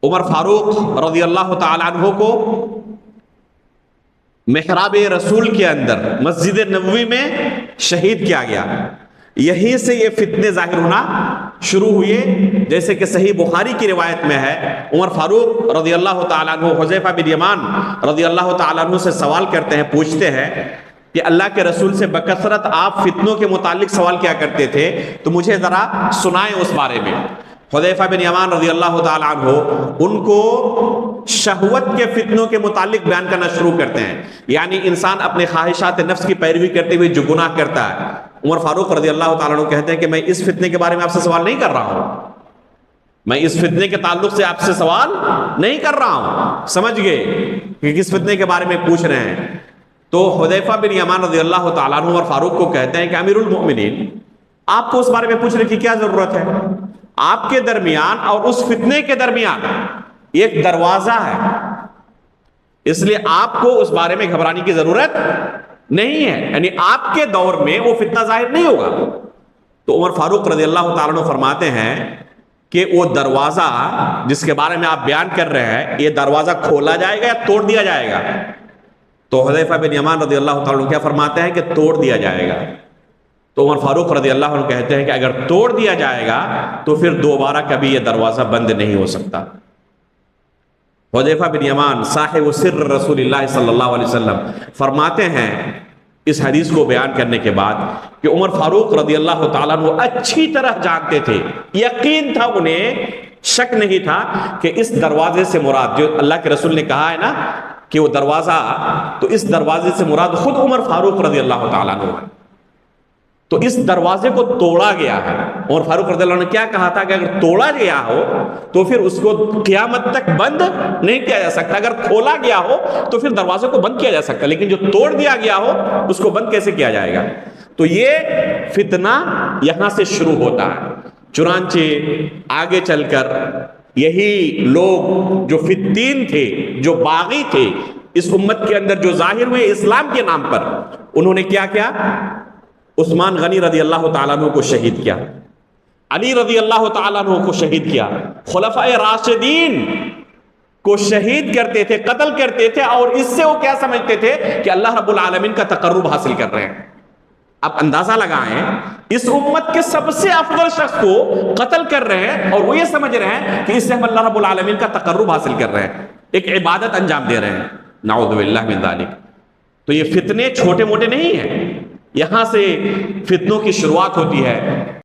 عمر فاروق رضی اللہ تعالیٰ عنہ کو محراب رسول کے اندر مسجد نبوی میں شہید کیا گیا. یہیں سے یہ فتنے ظاہر ہونا شروع ہوئے. جیسے کہ صحیح بخاری کی روایت میں ہے، عمر فاروق رضی اللہ تعالیٰ عنہ حذیفہ بن یمان رضی اللہ تعالیٰ عنہ سے سوال کرتے ہیں، پوچھتے ہیں کہ اللہ کے رسول سے بکثرت آپ فتنوں کے متعلق سوال کیا کرتے تھے، تو مجھے ذرا سنائیں اس بارے میں. حذیفہ بن یمان رضی اللہ تعالیٰ عنہ ان کو شہوت کے فتنوں کے متعلق بیان کرنا شروع کرتے ہیں، یعنی انسان اپنے خواہشات نفس کی پیروی کرتے ہوئے جو گناہ کرتا ہے. عمر فاروق رضی اللہ تعالیٰ عنہ کہتے ہیں کہ میں اس فتنے کے بارے میں آپ سے سوال نہیں کر رہا ہوں، میں اس فتنے کے تعلق سے آپ سے سوال نہیں کر رہا ہوں. سمجھ گئے کہ کس فتنے کے بارے میں پوچھ رہے ہیں؟ تو حذیفہ بن یمان رضی اللہ تعالیٰ عنہ عمر فاروق کو کہتے ہیں کہ امیر المؤمنین، آپ کو اس بارے میں پوچھنے کی کیا ضرورت ہے؟ آپ کے درمیان اور اس فتنے کے درمیان ایک دروازہ ہے، اس لیے آپ کو اس بارے میں گھبرانے کی ضرورت نہیں ہے، یعنی آپ کے دور میں وہ فتنہ ظاہر نہیں ہوگا. تو عمر فاروق رضی اللہ تعالیٰ عنہ فرماتے ہیں کہ وہ دروازہ جس کے بارے میں آپ بیان کر رہے ہیں، یہ دروازہ کھولا جائے گا یا توڑ دیا جائے گا؟ تو حذیفہ بن یمان رضی اللہ تعالیٰ عنہ کیا فرماتے ہیں کہ توڑ دیا جائے گا. تو عمر فاروق رضی اللہ عنہ کہتے ہیں کہ اگر توڑ دیا جائے گا تو پھر دوبارہ کبھی یہ دروازہ بند نہیں ہو سکتا. حذیفہ بن یمان صاحب سر رسول اللہ صلی اللہ علیہ وسلم فرماتے ہیں اس حدیث کو بیان کرنے کے بعد کہ عمر فاروق رضی اللہ تعالیٰ عنہ اچھی طرح جانتے تھے، یقین تھا، انہیں شک نہیں تھا کہ اس دروازے سے مراد جو اللہ کے رسول نے کہا ہے نا کہ وہ دروازہ، تو اس دروازے سے مراد خود عمر فاروق رضی اللہ تعالیٰ عنہ ہے. تو اس دروازے کو توڑا گیا ہے. عمر فاروق رضی اللہ عنہ نے کیا کہا تھا کہ اگر توڑا گیا ہو تو پھر اس کو قیامت تک بند نہیں کیا جا سکتا، اگر کھولا گیا ہو تو پھر دروازے کو بند کیا جا سکتا، لیکن جو توڑ دیا گیا ہو اس کو بند کیسے کیا جائے گا؟ تو یہ فتنہ یہاں سے شروع ہوتا ہے. چنانچہ آگے چل کر یہی لوگ جو فتین تھے، جو باغی تھے اس امت کے اندر، جو ظاہر ہوئے اسلام کے نام پر، انہوں نے کیا کیا؟ عثمان غنی رضی اللہ تعالیٰ عنہ کو شہید کیا، علی رضی اللہ تعالیٰ عنہ کو شہید کیا، خلفائے راشدین کو شہید کرتے تھے، قتل کرتے تھے، اور اس سے وہ کیا سمجھتے تھے کہ اللہ رب العالمین کا تقرب حاصل کر رہے ہیں. اب اندازہ لگائیں، اس امت کے سب سے افضل شخص کو قتل کر رہے ہیں اور وہ یہ سمجھ رہے ہیں کہ اس سے ہم اللہ رب العالمین کا تقرب حاصل کر رہے ہیں، ایک عبادت انجام دے رہے ہیں. نعوذ باللہ من ذالک. تو یہ فتنے چھوٹے موٹے نہیں ہیں، یہاں سے فتنوں کی شروعات ہوتی ہے.